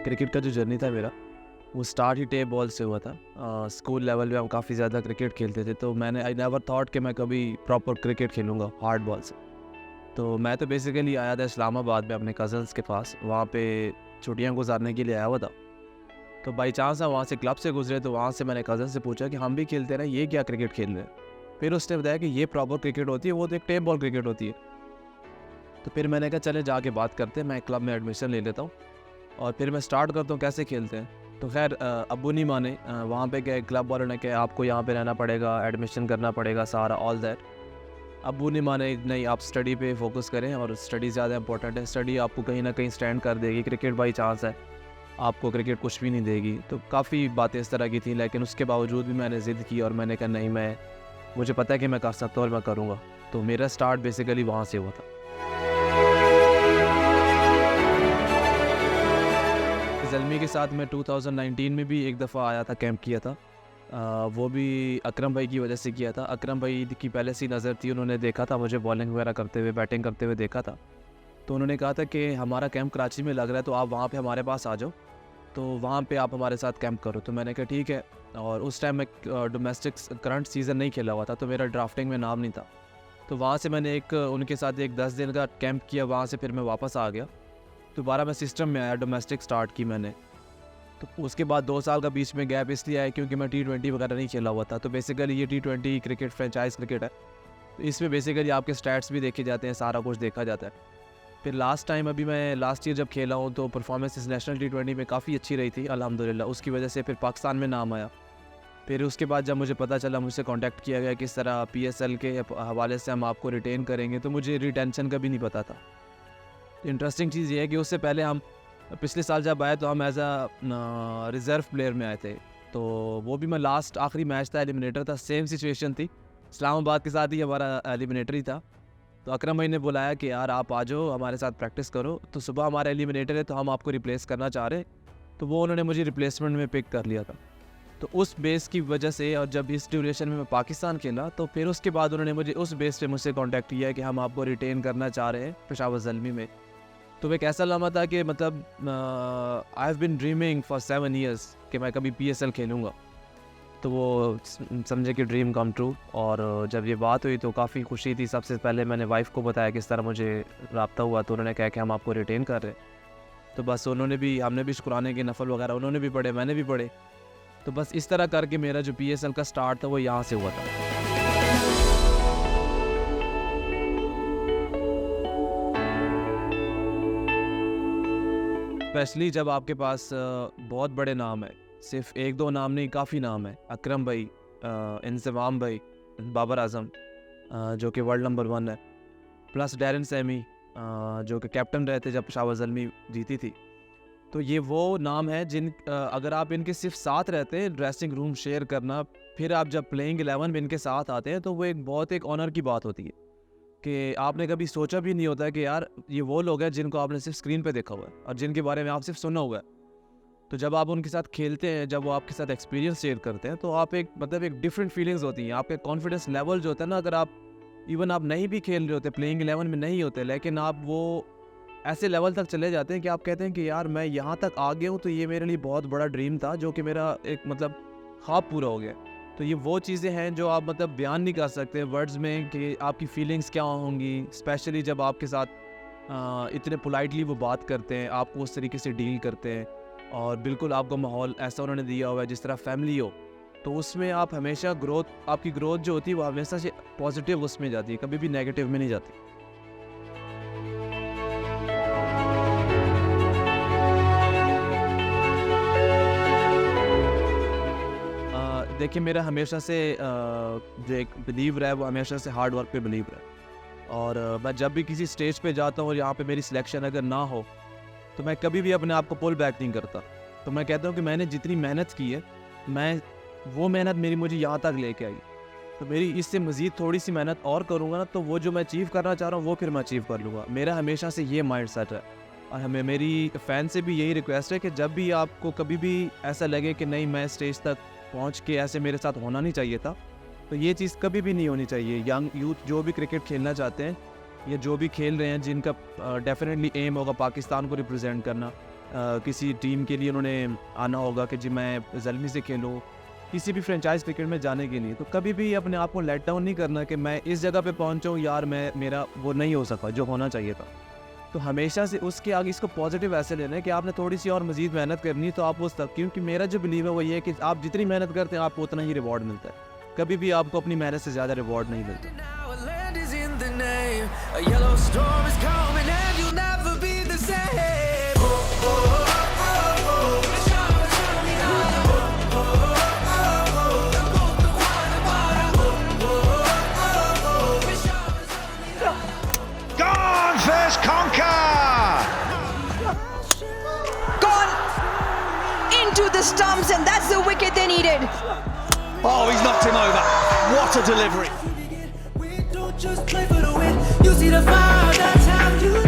Cricket का जो journey था मेरा, वो स्टार्ट ही टेप बॉल से हुआ था। स्कूल लेवल पे हम काफ़ी ज़्यादा क्रिकेट खेलते थे, तो मैंने आई नेवर थॉट कि मैं कभी प्रॉपर क्रिकेट खेलूँगा हार्ड बॉल से। तो मैं तो बेसिकली आया था इस्लामाबाद में अपने कज़न्स के पास, वहाँ पे छुट्टियाँ गुजारने के लिए आया हुआ था। तो बाई चांस हम वहाँ से क्लब से गुजरे, तो वहाँ से मैंने कज़न से पूछा कि हम भी खेलते हैं, ये क्या क्रिकेट खेल रहे हैं? फिर उसने बताया कि ये प्रॉपर क्रिकेट होती है, वो तो एक टेप बॉल क्रिकेट होती है। तो फिर मैंने कहा चले जाके बात करते हैं, मैं क्लब में एडमिशन ले लेता हूँ और फिर मैं स्टार्ट करता हूँ कैसे खेलते हैं। तो खैर अब्बू नहीं माने, वहाँ पे गए, क्लब वालों ने कहा आपको यहाँ पे रहना पड़ेगा, एडमिशन करना पड़ेगा, सारा ऑल दैट। अब्बू नहीं माने, नहीं आप स्टडी पे फोकस करें और स्टडी ज़्यादा इंपॉर्टेंट है, स्टडी आपको कहीं ना कहीं स्टैंड कर देगी, क्रिकेट बाई चांस है, आपको क्रिकेट कुछ भी नहीं देगी। तो काफ़ी बातें इस तरह की थी, लेकिन उसके बावजूद भी मैंने ज़िद की और मैंने कहा नहीं, मुझे पता है कि मैं कर सकता हूँ और मैं करूँगा। तो मेरा स्टार्ट बेसिकली वहाँ से हुआ था। ज़ल्मी के साथ मैं 2019 में भी एक दफ़ा आया था, कैंप किया था। वो भी अकरम भाई की वजह से किया था। अकरम भाई की पहले से नज़र थी, उन्होंने देखा था मुझे बॉलिंग वगैरह करते हुए, बैटिंग करते हुए देखा था। तो उन्होंने कहा था कि हमारा कैंप कराची में लग रहा है, तो आप वहाँ पे हमारे पास आ जाओ, तो वहाँ पे आप हमारे साथ कैंप करो। तो मैंने कहा ठीक है। और उस टाइम मैं डोमेस्टिक करंट सीज़न नहीं खेला हुआ था, तो मेरा ड्राफ्टिंग में नाम नहीं था। तो वहाँ से मैंने उनके साथ एक 10 दिन का कैंप किया, वहाँ से फिर मैं वापस आ गया, दोबारा मैं सिस्टम में आया, डोमेस्टिक स्टार्ट की मैंने। तो उसके बाद 2 साल का बीच में गैप इसलिए आया क्योंकि मैं T20 वगैरह नहीं खेला हुआ था। तो बेसिकली ये T20 क्रिकेट फ्रेंचाइज क्रिकेट है, तो इसमें बेसिकली आपके स्टैट्स भी देखे जाते हैं, सारा कुछ देखा जाता है। फिर लास्ट टाइम अभी मैं लास्ट ईयर जब खेला हूँ, तो परफॉर्मेंस इस नेशनल T20 में काफ़ी अच्छी रही थी अल्हम्दुलिल्लाह। उसकी वजह से फिर पाकिस्तान में नाम आया। फिर उसके बाद जब मुझे पता चला, मुझसे कांटेक्ट किया गया किस तरह PSL के हवाले से हम आपको रिटेन करेंगे, तो मुझे रिटेंशन का भी नहीं पता था। इंटरेस्टिंग चीज़ ये है कि उससे पहले हम पिछले साल जब आए तो हम एज अ रिज़र्व प्लेयर में आए थे। तो वो भी मैं लास्ट आखिरी मैच था, एलिमिनेटर था, सेम सिचुएशन थी, इस्लामाबाद के साथ ही हमारा एलिमिनेटर ही था। तो अकरम भाई ने बुलाया कि यार आप आ जाओ हमारे साथ प्रैक्टिस करो, तो सुबह हमारा एलिमिनेटर है, तो हम आपको रिप्लेस करना चाह रहे। तो वो उन्होंने मुझे रिप्लेसमेंट में पिक कर लिया था। तो उस बेस की वजह से, और जब इस ड्यूरेशन में मैं पाकिस्तान खेला, तो फिर उसके बाद उन्होंने मुझे उस बेस पे मुझसे कांटेक्ट किया कि हम आपको रिटेन करना चाह रहे हैं पेशावर ज़ल्मी में। तो वो एक ऐसा लम्हा था कि मतलब I have been dreaming for 7 years कि मैं कभी PSL खेलूँगा। तो वो समझे कि ड्रीम कम ट्रू। और जब ये बात हुई तो काफ़ी खुशी थी। सबसे पहले मैंने वाइफ़ को बताया किस तरह मुझे राब्ता हुआ, तो उन्होंने कहा कि हम आपको रिटेन कर रहे हैं। तो बस हमने भी शुक्राने के नफल वगैरह उन्होंने भी पढ़े, मैंने भी पढ़े। तो बस इस तरह करके मेरा जो PSL का स्टार्ट था वो यहाँ से हुआ था। स्पेशली जब आपके पास बहुत बड़े नाम है, सिर्फ 1-2 नाम नहीं, काफ़ी नाम है। अकरम भाई, इंज़माम भाई, बाबर आज़म जो कि वर्ल्ड नंबर 1 है, प्लस डैरेन सैमी जो कि कैप्टन रहे थे जब पेशावर ज़ल्मी जीती थी। तो ये वो नाम है जिन अगर आप इनके सिर्फ साथ रहते हैं, ड्रेसिंग रूम शेयर करना, फिर आप जब प्लेइंग 11 में इनके साथ आते हैं, तो वो एक ऑनर की बात होती है कि आपने कभी सोचा भी नहीं होता कि यार ये वो लोग हैं जिनको आपने सिर्फ स्क्रीन पे देखा हुआ है और जिनके बारे में आप सिर्फ सुना हुआ है। तो जब आप उनके साथ खेलते हैं, जब वो आपके साथ एक्सपीरियंस शेयर करते हैं, तो आप एक डिफरेंट फीलिंग्स होती हैं, आपके कॉन्फिडेंस लेवल जो होता है ना, अगर आप नहीं भी खेल रहे होते, प्लेइंग 11 में नहीं होते, लेकिन आप वो ऐसे लेवल तक चले जाते हैं कि आप कहते हैं कि यार मैं यहाँ तक आ गया हूँ, तो ये मेरे लिए बहुत बड़ा ड्रीम था जो कि मेरा एक ख्वाब पूरा हो गया। तो ये वो चीज़ें हैं जो आप बयान नहीं कर सकते वर्ड्स में कि आपकी फीलिंग्स क्या होंगी, स्पेशली जब आपके साथ इतने पोलाइटली वो बात करते हैं, आपको उस तरीके से डील करते हैं, और बिल्कुल आपको माहौल ऐसा उन्होंने दिया हुआ है जिस तरह फैमिली हो। तो उसमें आप हमेशा आपकी ग्रोथ जो होती है वो हमेशा से पॉजिटिव उसमें जाती है, कभी भी नेगेटिव में नहीं जाती। देखिए मेरा हमेशा से जो एक बिलीव रहा है वो हमेशा से हार्ड वर्क पे बिलीव रहा है। और मैं जब भी किसी स्टेज पे जाता हूँ और यहाँ पे मेरी सिलेक्शन अगर ना हो, तो मैं कभी भी अपने आप को पुल बैक नहीं करता। तो मैं कहता हूँ कि मैंने जितनी मेहनत की है, वो मेहनत मुझे यहाँ तक लेके आई, तो मेरी इससे मज़ीद थोड़ी सी मेहनत और करूँगा ना, तो वो जो मैं अचीव करना चाह रहा हूँ वो फिर मैं अचीव कर लूँगा। मेरा हमेशा से ये माइंड सेट है। और मेरी फ़ैन से भी यही रिक्वेस्ट है कि जब भी आपको कभी भी ऐसा लगे कि नहीं मैं स्टेज तक पहुंच के ऐसे मेरे साथ होना नहीं चाहिए था, तो ये चीज़ कभी भी नहीं होनी चाहिए। यंग यूथ जो भी क्रिकेट खेलना चाहते हैं या जो भी खेल रहे हैं, जिनका डेफिनेटली एम होगा पाकिस्तान को रिप्रेजेंट करना, किसी टीम के लिए उन्होंने आना होगा कि जी मैं ज़लनी से खेलूँ, किसी भी फ्रेंचाइज क्रिकेट में जाने के लिए, तो कभी भी अपने आप को लेट डाउन नहीं करना कि मैं इस जगह पे पहुंचा यार, मेरा वो नहीं हो सका जो होना चाहिए था। तो हमेशा से उसके आगे इसको पॉजिटिव ऐसे लेना है कि आपने थोड़ी सी और मज़ीद मेहनत करनी है तो आप उस तक, क्योंकि मेरा जो बिलीव है वो ये है कि आप जितनी मेहनत करते हैं आपको उतना ही रिवॉर्ड मिलता है, कभी भी आपको अपनी मेहनत से ज़्यादा रिवॉर्ड नहीं मिलता। A yellow storm is coming and you'll never be the same. Oh, oh, oh, oh, Gone first conquer. Gone into the stumps, and that's the wicket they needed. Oh, he's knocked him over. What a delivery. We don't just play for the win. You see the fire, that's how you